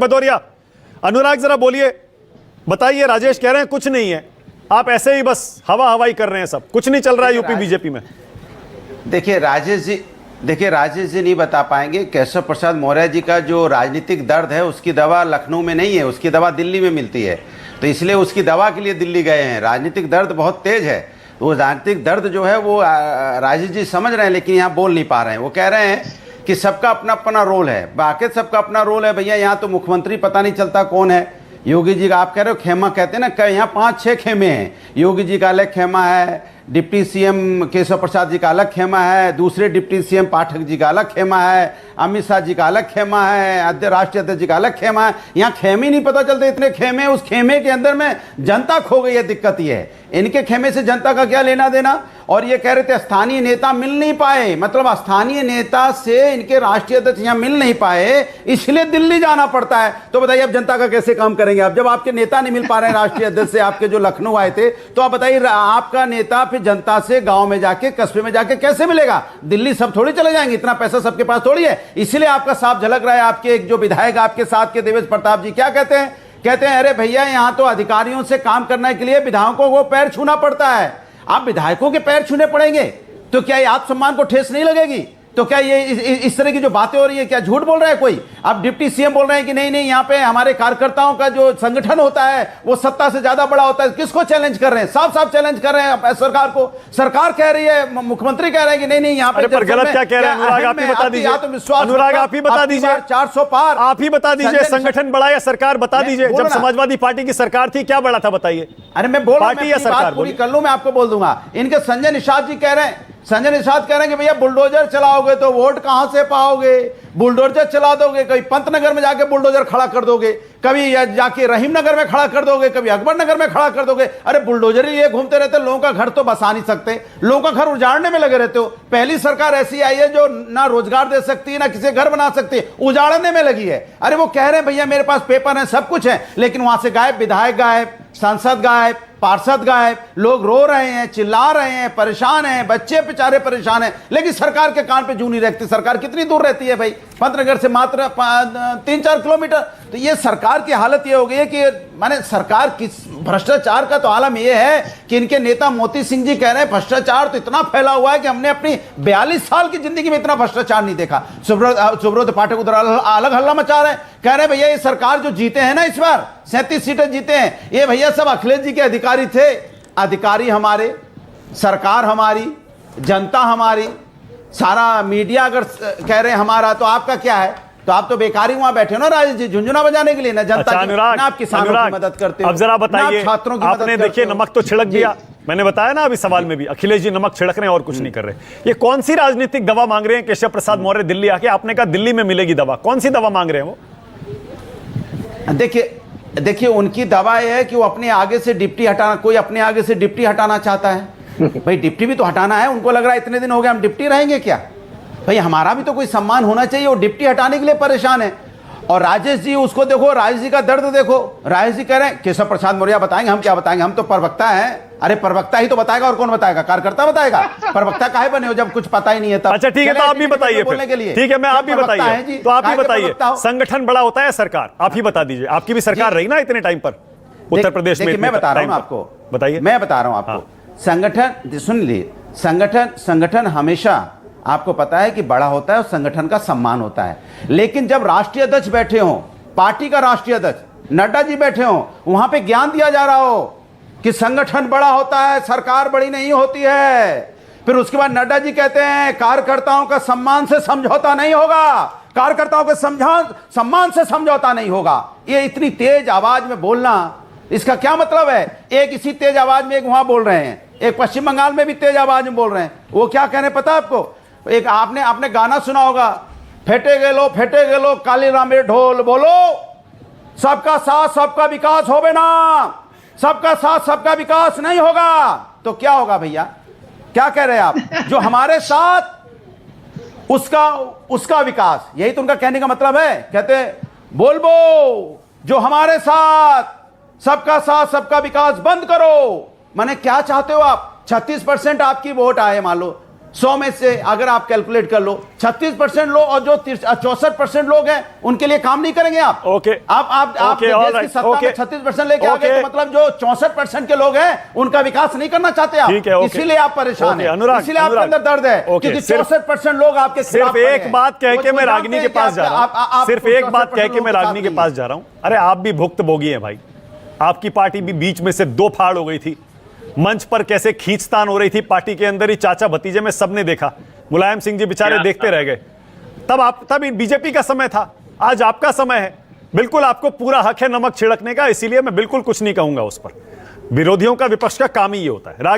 भदौरिया। अनुराग जरा बोलिए, बताइए। राजेश कह रहे हैं कुछ नहीं है, आप ऐसे ही बस हवा हवाई कर रहे हैं, सब कुछ नहीं चल रहा है यूपी बीजेपी में। देखिए राजेश जी नहीं बता पाएंगे। केशव प्रसाद मौर्य जी का जो राजनीतिक दर्द है उसकी दवा लखनऊ में नहीं है, उसकी दवा दिल्ली में मिलती है, तो इसलिए उसकी दवा के लिए दिल्ली गए हैं। राजनीतिक दर्द बहुत तेज है, वो राजनीतिक दर्द जो है वो राजेश जी समझ रहे हैं, लेकिन यहाँ बोल नहीं पा रहे हैं। वो कह रहे हैं कि सबका अपना अपना रोल है, बाकी सबका अपना रोल है। भैया यहाँ तो मुख्यमंत्री पता नहीं चलता कौन है। योगी जी का आप कह रहे हो खेमा, कहते हैं ना, यहाँ 5-6 खेमे हैं। योगी जी का अलग खेमा है, डिप्टी सीएम केशव प्रसाद जी का अलग खेमा है, दूसरे डिप्टी सीएम पाठक जी का अलग खेमा है, अमित शाह जी का अलग खेमा है, राष्ट्रीय अध्यक्ष जी का अलग खेमा है। यहाँ खेमे नहीं पता चलते, इतने खेमे। उस खेमे के अंदर में जनता खो गई है। दिक्कत ये है, इनके खेमे से जनता का क्या लेना देना। और ये कह रहे थे स्थानीय नेता मिल नहीं पाए, मतलब स्थानीय नेता से इनके राष्ट्रीय अध्यक्ष यहाँ मिल नहीं पाए, इसलिए दिल्ली जाना पड़ता है। तो बताइए अब जनता का कैसे काम करेंगे आप, जब आपके नेता नहीं मिल पा रहे हैं राष्ट्रीय अध्यक्ष से, आपके जो लखनऊ आए थे, तो आप बताइए आपका नेता फिर जनता से गांव में जाके, कस्बे में जाके कैसे मिलेगा। दिल्ली सब थोड़ी चले जाएंगे, इतना पैसा सबके पास थोड़ी है। इसलिए आपका साफ झलक रहा है। आपके एक जो विधायक आपके साथ के देवेश प्रताप जी क्या कहते हैं, कहते हैं अरे भैया यहाँ तो अधिकारियों से काम करने के लिए विधायकों को पैर छूना पड़ता है। आप विधायकों के पैर छूने पड़ेंगे तो क्या ये आत्मसम्मान को ठेस नहीं लगेगी? तो क्या ये इस तरह की जो बातें हो रही है, क्या झूठ बोल रहा है कोई? अब डिप्टी सीएम बोल रहे हैं कि नहीं नहीं, यहाँ पे हमारे कार्यकर्ताओं का जो संगठन होता है वो सत्ता से ज्यादा बड़ा होता है। किसको चैलेंज कर रहे हैं? साफ साफ चैलेंज कर रहे हैं सरकार को। सरकार कह रही है, मुख्यमंत्री कह रहे हैं कि नहीं नहीं यहाँ पे पर गलत क्या कह रहे हैं? अनुराग आप ही बता दीजिए, अनुराग आप ही बता दीजिए, 400 पार आप ही बता दीजिए। संगठन बड़ा या सरकार, बता दीजिए। जब समाजवादी पार्टी की सरकार थी क्या बड़ा था, बताइए। अरे मैं बोल रहा पार्टी या सरकार पूरी कर लूं, मैं आपको बोल दूंगा। इनके संजय निषाद जी कह रहे हैं, संजय निषाद कह रहे हैं कि भैया बुलडोजर चलाओगे तो वोट कहां से पाओगे? बुलडोजर चला दोगे, कभी पंतनगर में जाके बुलडोजर खड़ा कर दोगे, कभी जाके रहीम नगर में खड़ा कर दोगे, कभी अकबर नगर में खड़ा कर दोगे। अरे बुलडोजर ही ये घूमते रहते, लोगों का घर तो बसा नहीं सकते, लोगों का घर उजाड़ने में लगे रहते हो। पहली सरकार ऐसी आई है जो ना रोजगार दे सकती है, ना किसी घर बना सकती है, उजाड़ने में लगी है। अरे वो कह रहे हैं भैया मेरे पास पेपर है, सब कुछ है, लेकिन वहां से गायब, विधायक गायब, सांसद गायब, पार्षद गायब, लोग रो रहे हैं, चिल्ला रहे हैं, परेशान हैं, बच्चे बेचारे परेशान हैं, लेकिन सरकार के कान पे जू नहीं रखती। सरकार कितनी दूर रहती है भाई? पंतनगर से मात्र 3-4 किलोमीटर। तो ये सरकार की हालत ये हो गई है कि माने सरकार किस भ्रष्टाचार का तो आलम ये है कि इनके नेता मोती सिंह जी कह रहे हैं भ्रष्टाचार तो इतना फैला हुआ है कि हमने अपनी 42 साल की जिंदगी में इतना भ्रष्टाचार नहीं देखा। सुब्रत पाठक उधर अलग हल्ला मचा रहे हैं, कह रहे हैं भैया ये सरकार जो जीते हैं ना, इस बार 37 सीटें जीते हैं, ये भैया सब अखिलेश जी के अधिकारी थे। अधिकारी हमारे, सरकार हमारी, जनता हमारी, सारा मीडिया अगर कह रहे हैं हमारा, तो आपका क्या है? तो आप तो बेकारी वहां बैठे हो ना राजेश जी, झुंझुना बजाने के लिए ना जनता की, ना आप किसानों की मदद करते हो। अब जरा बताइए, छात्रों की आपने देखिए नमक तो छिड़क दिया, मैंने बताया ना अभी सवाल में भी, अखिलेश जी नमक छिड़क रहे हैं और कुछ नहीं कर रहे। ये कौन सी राजनीतिक दवा मांग रहे हैं केशव प्रसाद मौर्य दिल्ली आके? आपने कहा दिल्ली में मिलेगी दवा, कौन सी दवा मांग रहे हैं वो? देखिए उनकी दवा यह है कि वो अपने आगे से डिप्टी हटाना, कोई अपने आगे से डिप्टी हटाना चाहता है भाई, डिप्टी भी तो हटाना है। उनको लग रहा है इतने दिन हो गए हम डिप्टी रहेंगे क्या? भाई हमारा भी तो कोई सम्मान होना चाहिए। वो डिप्टी हटाने के लिए परेशान है। और राजेश जी उसको देखो, राजेश जी का दर्द देखो। राजेश जी कह रहे हैं केशव प्रसाद मौर्य बताएंगे, हम क्या बताएंगे, हम तो प्रवक्ता हैं। अरे प्रवक्ता ही तो बताएगा, और कौन बताएगा? कार्यकर्ता बताएगा। प्रवक्ता काहे बने हो जब कुछ पता ही नहीं है तब? अच्छा ठीक है, तो आप भी बताइए बोलने के लिए। ठीक है, मैं आप भी बताइए, तो आप भी बताइए। संगठन बड़ा होता है सरकार, आप ही बता दीजिए। आपकी भी सरकार रही ना इतने टाइम पर उत्तर प्रदेश में। मैं बता रहा हूं आपको, बताइए। मैं बता रहा हूं आपको, संगठन सुन लीजिए, संगठन हमेशा आपको पता है कि बड़ा होता है और संगठन का सम्मान होता है। लेकिन जब राष्ट्रीय अध्यक्ष बैठे हो, पार्टी का राष्ट्रीय अध्यक्ष नड्डा जी बैठे हो, वहां पे ज्ञान दिया जा रहा हो कि संगठन बड़ा होता है, सरकार बड़ी नहीं होती है। फिर उसके बाद नड्डा जी कहते हैं कार्यकर्ताओं का सम्मान से समझौता नहीं होगा, कार्यकर्ताओं के सम्मान से समझौता नहीं होगा। ये इतनी तेज आवाज में बोलना, इसका क्या मतलब है? एक इसी तेज आवाज में एक वहां बोल रहे हैं, एक पश्चिम बंगाल में भी तेज आवाज में बोल रहे हैं। वो क्या कह रहे हैं पता है आपको? एक आपने गाना सुना होगा, फेटे गेलो काली रामे ढोल, बोलो सबका साथ सबका विकास होवे ना, सबका साथ सबका विकास नहीं होगा। तो क्या होगा भैया? क्या कह रहे हैं आप? जो हमारे साथ उसका विकास, यही तो उनका कहने का मतलब है। कहते बोलबो जो हमारे साथ सबका विकास बंद करो। माने क्या चाहते हो आप? 36% आपकी वोट आए मान लो, 100 में से अगर आप कैलकुलेट कर लो 36% लोग और जो 64% लोग हैं उनके लिए काम नहीं करेंगे आप। ओके आप ओके, देश all की right, सत्ता ओके। में 36% लेके आ गए, ओके। तो मतलब जो 64% के लोग हैं उनका विकास नहीं करना चाहते आप। ठीक है, ओके। इसीलिए आप परेशान ओके, हैं, अनुराग, इसीलिए आपके अनुराग। अंदर दर्द है, ओके, क्योंकि सिर्फ- 64% लोग आपके खिलाफ सिर्फ खड़े एक हैं। बात कह के वो मैं जानते रागिनी हैं के कि पास जा रहा हूं, सिर्फ एक बात कह के मैं रागिनी के पास जा रहा हूं। अरे आप भी भुक्तभोगी हैं भाई, आपकी पार्टी भी बीच में से दो फाड़ हो गई थी, मंच पर कैसे खींचतान हो रही थी पार्टी के अंदर ही, चाचा भतीजे में सबने देखा, मुलायम सिंह जी बेचारे देखते रह गए। तब बीजेपी का समय था, आज आपका समय है, बिल्कुल आपको पूरा हक है नमक छिड़कने का, इसीलिए मैं बिल्कुल कुछ नहीं कहूंगा उस पर। विरोधियों का, विपक्ष का काम ही ये होता है।